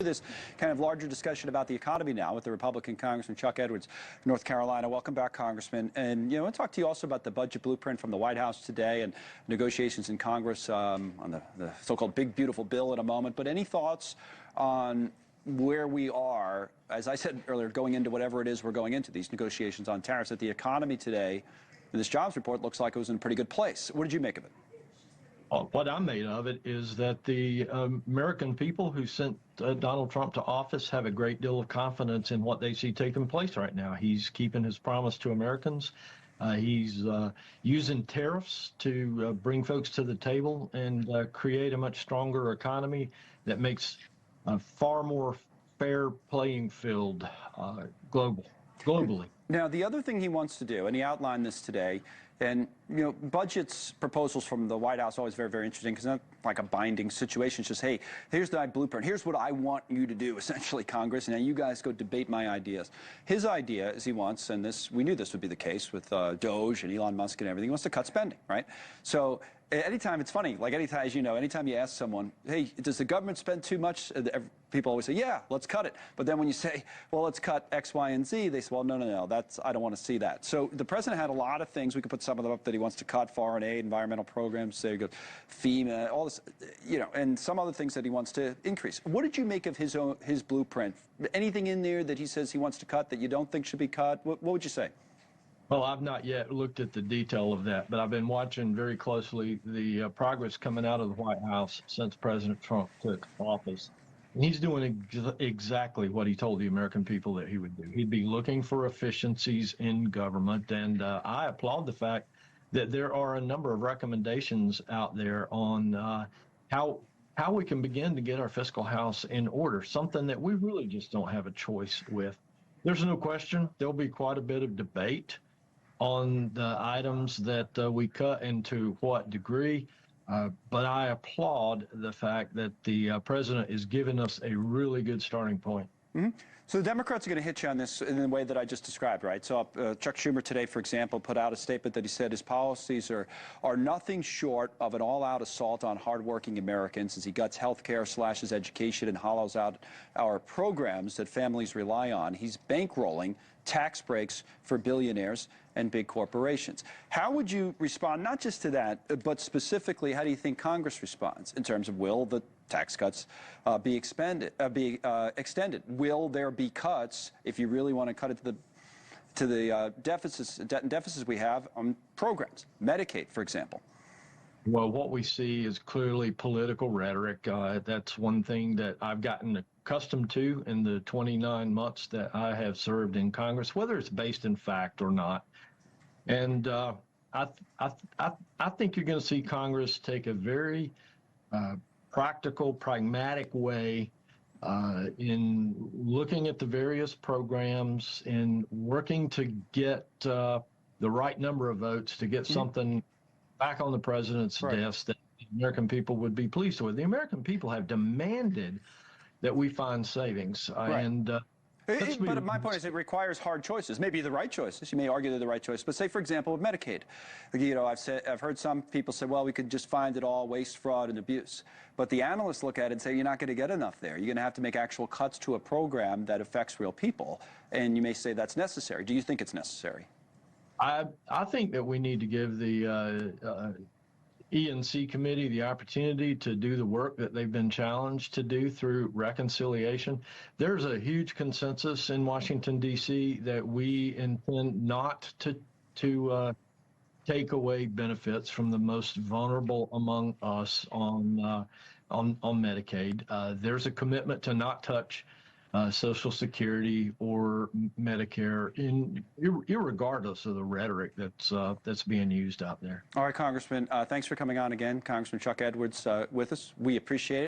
this kind of larger discussion about the economy now with the Republican Congressman Chuck Edwards, North Carolina. Welcome back, Congressman. And, I want to talk to you also about the budget blueprint from the White House today and negotiations in Congress on the so-called big, beautiful bill in a moment. But any thoughts on where we are, as I said earlier, going into whatever it is we're going into, these negotiations on tariffs, that the economy today, this jobs report looks like it was in a pretty good place. What did you make of it? What I made of it is that the American people who sent Donald Trump to office have a great deal of confidence in what they see taking place right now. He's keeping his promise to Americans. He's using tariffs to bring folks to the table and create a much stronger economy that makes a far more fair playing field globally. Now, the other thing he wants to do, and he outlined this today, and, budgets proposals from the White House are always very, very interesting because it's not like a binding situation. It's just, hey, here's the blueprint. Here's what I want you to do, essentially, Congress. And now you guys go debate my ideas. His idea is he wants, and this we knew this would be the case with Doge and Elon Musk and everything, he wants to cut spending, right? So anytime, it's funny, like anytime, as you know, anytime you ask someone, hey, does the government spend too much? People always say, yeah, let's cut it. But then when you say, well, let's cut X, Y, and Z, they say, well, no, I don't want to see that. So the president had a lot of things. We could put some of them up that he wants to cut: foreign aid, environmental programs, there you go, FEMA, all this, and some other things that he wants to increase. What did you make of his blueprint? Anything in there that he says he wants to cut that you don't think should be cut? What would you say? Well, I've not yet looked at the detail of that, but I've been watching very closely the progress coming out of the White House since President Trump took office. And he's doing exactly what he told the American people that he would do. He'd be looking for efficiencies in government, and I applaud the fact that there are a number of recommendations out there on how we can begin to get our fiscal house in order, something that we really just don't have a choice with. There's no question there'll be quite a bit of debate on the items that we cut and to what degree. But I applaud the fact that the president is giving us a really good starting point. Mm-hmm. So the Democrats are going to hit you on this in the way that I just described, right? So Chuck Schumer today, for example, put out a statement that he said his policies are nothing short of an all-out assault on hardworking Americans as he guts health care, slashes education, and hollows out our programs that families rely on. He's bankrolling tax breaks for billionaires and big corporations. How would you respond, not just to that, but specifically, how do you think Congress responds in terms of will the tax cuts be extended? Will there be cuts if you really want to cut it to the debt and deficits we have on programs, Medicaid, for example? Well, what we see is clearly political rhetoric. That's one thing that I've gotten accustomed to in the 29 months that I have served in Congress, whether it's based in fact or not. And I think you're going to see Congress take a very practical, pragmatic way in looking at the various programs and working to get the right number of votes to get something back on the president's desk that the American people would be pleased with. The American people have demanded that we find savings. But my point is it requires hard choices, maybe the right choices. You may argue they're the right choice. But say, for example, with Medicaid, I've heard some people say, well, we could just find it all waste, fraud, and abuse. But the analysts look at it and say, you're not going to get enough there. You're going to have to make actual cuts to a program that affects real people. And you may say that's necessary. Do you think it's necessary? I think that we need to give the E&C committee the opportunity to do the work that they've been challenged to do through reconciliation. There's a huge consensus in Washington, D.C. that we intend not to take away benefits from the most vulnerable among us on Medicaid. There's a commitment to not touch Social Security or Medicare, irregardless of the rhetoric that's being used out there. All right, Congressman, thanks for coming on again. Congressman Chuck Edwards with us. We appreciate it.